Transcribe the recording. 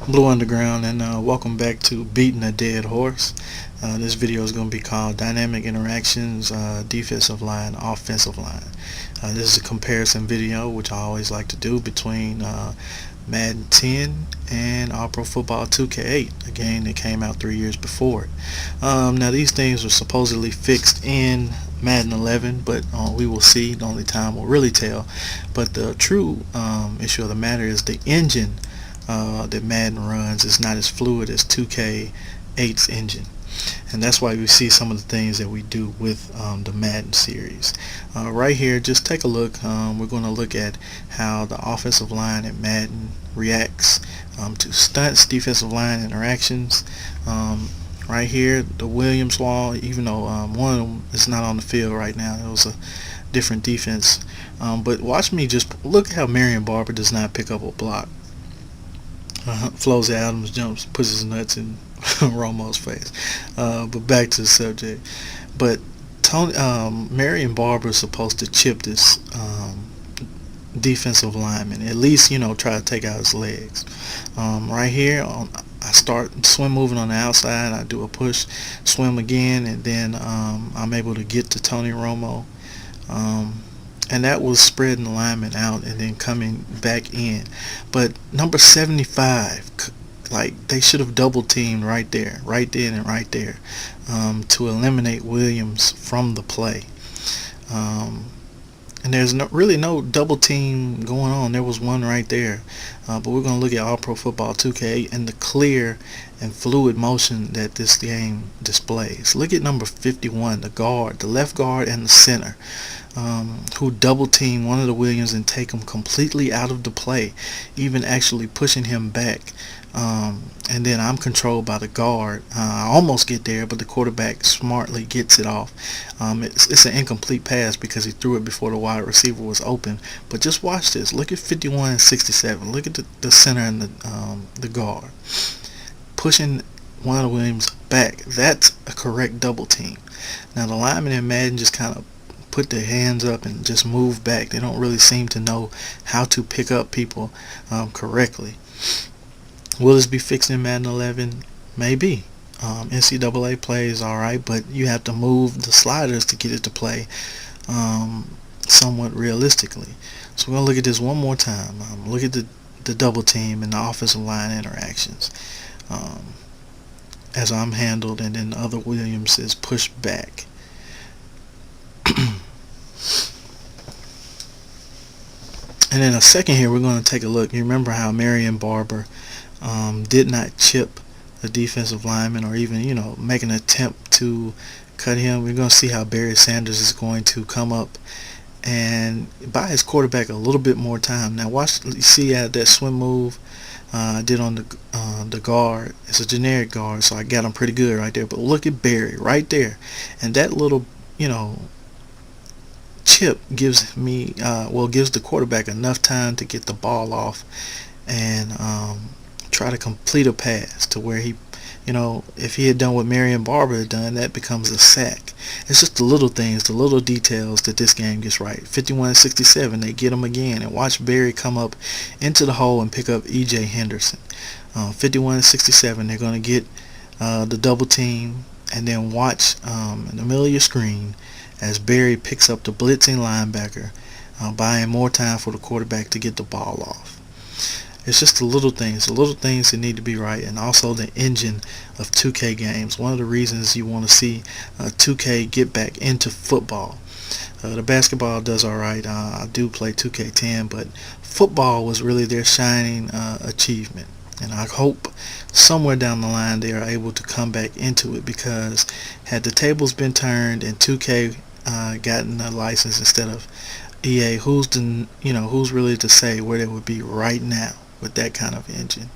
Blue Underground, and welcome back to Beating a Dead Horse. This video is going to be called Dynamic Interactions, Defensive Line, Offensive Line. This is a comparison video, which I always like to do between Madden 10 and All Pro Football 2K8, a game that came out 3 years before it. Now these things were supposedly fixed in Madden 11, but we will see. The only time will really tell. But the true issue of the matter is the engine that Madden runs is not as fluid as 2K8's engine, and that's why we see some of the things that we do with the Madden series. Right here, just take a look. We're going to look at how the offensive line in Madden reacts to stunts, defensive line interactions. Right here, the Williams wall, even though one of them is not on the field right now, it was a different defense. But watch me just look how Marion Barber does not pick up a block. Flows Adams jumps, puts his nuts in Romo's face. But back to the subject. But Marion Barber is supposed to chip this defensive lineman, at least try to take out his legs. Right here, I start swim moving on the outside. I do a push, swim again, and then I'm able to get to Tony Romo. And that was spreading the lineman out and then coming back in. But number 75, like, they should have double teamed right there, right then and right there, to eliminate Williams from the play. And there's really no double team going on. There was one right there. But we're going to look at All Pro Football 2K and the clear and fluid motion that this game displays. Look at number 51, the guard, the left guard and the center, who double team one of the Williams and take him completely out of the play, even actually pushing him back. And then I'm controlled by the guard. I almost get there, but the quarterback smartly gets it off. It's an incomplete pass because he threw it before the wide receiver was open. But just watch this. Look at 51 and 67. Look at the center and the guard pushing one of the Williams back. That's a correct double team. Now the linemen in Madden just kind of put their hands up and just move back. They don't really seem to know how to pick up people correctly. Will this be fixed in Madden 11? Maybe. NCAA plays alright, but you have to move the sliders to get it to play somewhat realistically. So we're going to look at this one more time. Look at the double team and the offensive line interactions as I'm handled, and then the other Williams is pushed back. And in a second here, we're going to take a look. You remember how Marion Barber did not chip the defensive lineman or even make an attempt to cut him. We're going to see how Barry Sanders is going to come up and buy his quarterback a little bit more time. Now watch, see that swim move I did on the guard. It's a generic guard, so I got him pretty good right there. But look at Barry right there, and that little chip gives me gives the quarterback enough time to get the ball off and try to complete a pass to where he, if he had done what Marion Barber had done, that becomes a sack. It's just the little things, the little details that this game gets right. 51-67, they get him again, and watch Barry come up into the hole and pick up E.J. Henderson. 51-67, they're going to get the double team, and then watch in the middle of your screen as Barry picks up the blitzing linebacker, buying more time for the quarterback to get the ball off. It's just the little things that need to be right, and also the engine of 2K games. One of the reasons you want to see 2K get back into football. The basketball does alright. I do play 2K10, but football was really their shining achievement. And I hope somewhere down the line they are able to come back into it, because had the tables been turned and 2K gotten a license instead of EA, who's really to say where they would be right now with that kind of engine.